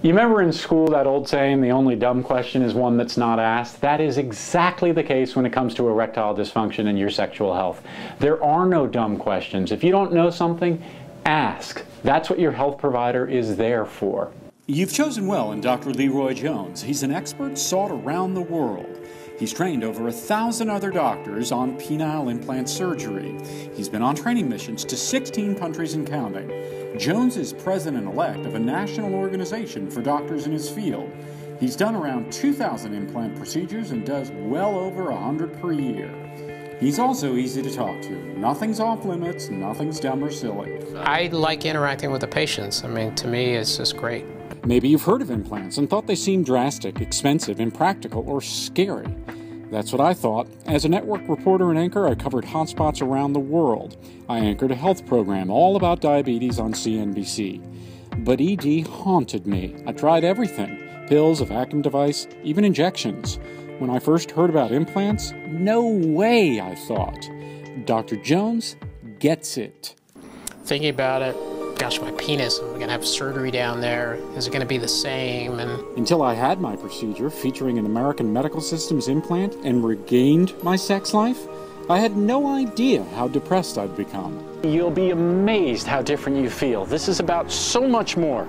You remember in school that old saying, the only dumb question is one that's not asked? That is exactly the case when it comes to erectile dysfunction and your sexual health. There are no dumb questions. If you don't know something, ask. That's what your health provider is there for. You've chosen well in Dr. LeRoy Jones. He's an expert sought around the world. He's trained over 1,000 other doctors on penile implant surgery. He's been on training missions to 16 countries and counting. Jones is president-elect of a national organization for doctors in his field. He's done around 2,000 implant procedures and does well over 100 per year. He's also easy to talk to. Nothing's off limits, nothing's dumb or silly. I like interacting with the patients. I mean, to me, it's just great. Maybe you've heard of implants and thought they seemed drastic, expensive, impractical, or scary. That's what I thought. As a network reporter and anchor, I covered hotspots around the world. I anchored a health program all about diabetes on CNBC. But ED haunted me. I tried everything. Pills, a vacuum device, even injections. When I first heard about implants, no way, I thought. Dr. Jones gets it. Thinking about it, gosh, my penis, I'm going to have surgery down there. Is it going to be the same? Until I had my procedure featuring an American medical system's implant and regained my sex life, I had no idea how depressed I'd become. You'll be amazed how different you feel. This is about so much more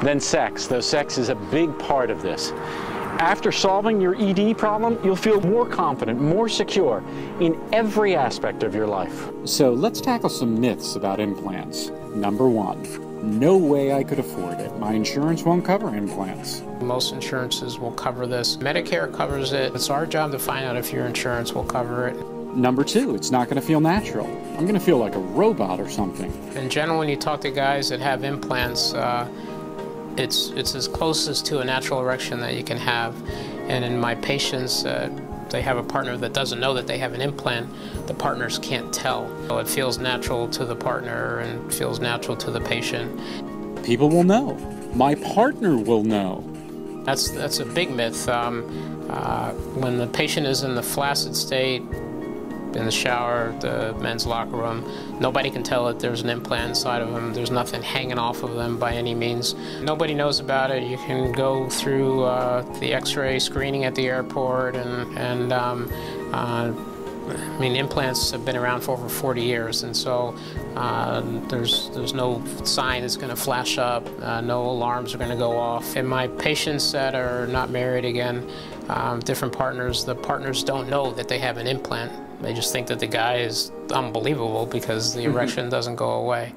than sex, though sex is a big part of this. After solving your ED problem, you'll feel more confident, more secure in every aspect of your life. So let's tackle some myths about implants. Number 1, no way I could afford it. My insurance won't cover implants. Most insurances will cover this. Medicare covers it. It's our job to find out if your insurance will cover it. Number 2, it's not going to feel natural. I'm going to feel like a robot or something. In general, when you talk to guys that have implants, it's as close as to a natural erection that you can have. And in my patients, they have a partner that doesn't know that they have an implant. The partners can't tell. So it feels natural to the partner and feels natural to the patient. People will know. My partner will know. That's a big myth. When the patient is in the flaccid state, in the shower, the men's locker room, nobody can tell that there's an implant inside of them. There's nothing hanging off of them by any means. Nobody knows about it. You can go through the x-ray screening at the airport I mean, implants have been around for over 40 years, and so there's no sign that's going to flash up, no alarms are going to go off. In my patients that are not married, again, different partners, the partners don't know that they have an implant. They just think that the guy is unbelievable because the erection doesn't go away.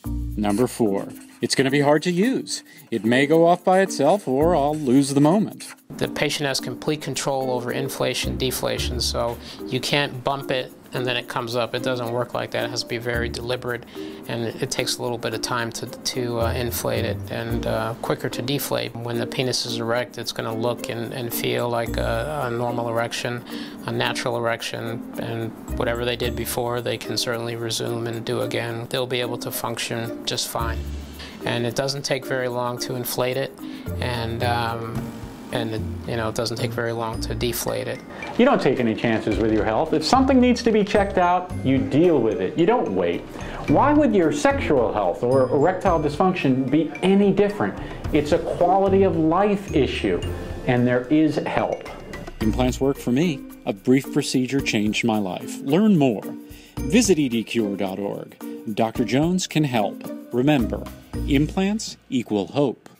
Number 4, it's going to be hard to use. It may go off by itself or I'll lose the moment. The patient has complete control over inflation, deflation, so you can't bump it and then it comes up. It doesn't work like that. It has to be very deliberate, and it takes a little bit of time to inflate it and quicker to deflate. When the penis is erect, it's going to look and feel like a normal erection, a natural erection, and whatever they did before, they can certainly resume and do again. They'll be able to function just fine. And it doesn't take very long to inflate it, and it doesn't take very long to deflate it. You don't take any chances with your health. If something needs to be checked out, you deal with it. You don't wait. Why would your sexual health or erectile dysfunction be any different? It's a quality of life issue, and there is help. Implants work for me. A brief procedure changed my life. Learn more. Visit edcure.org. Dr. Jones can help. Remember, implants equal hope.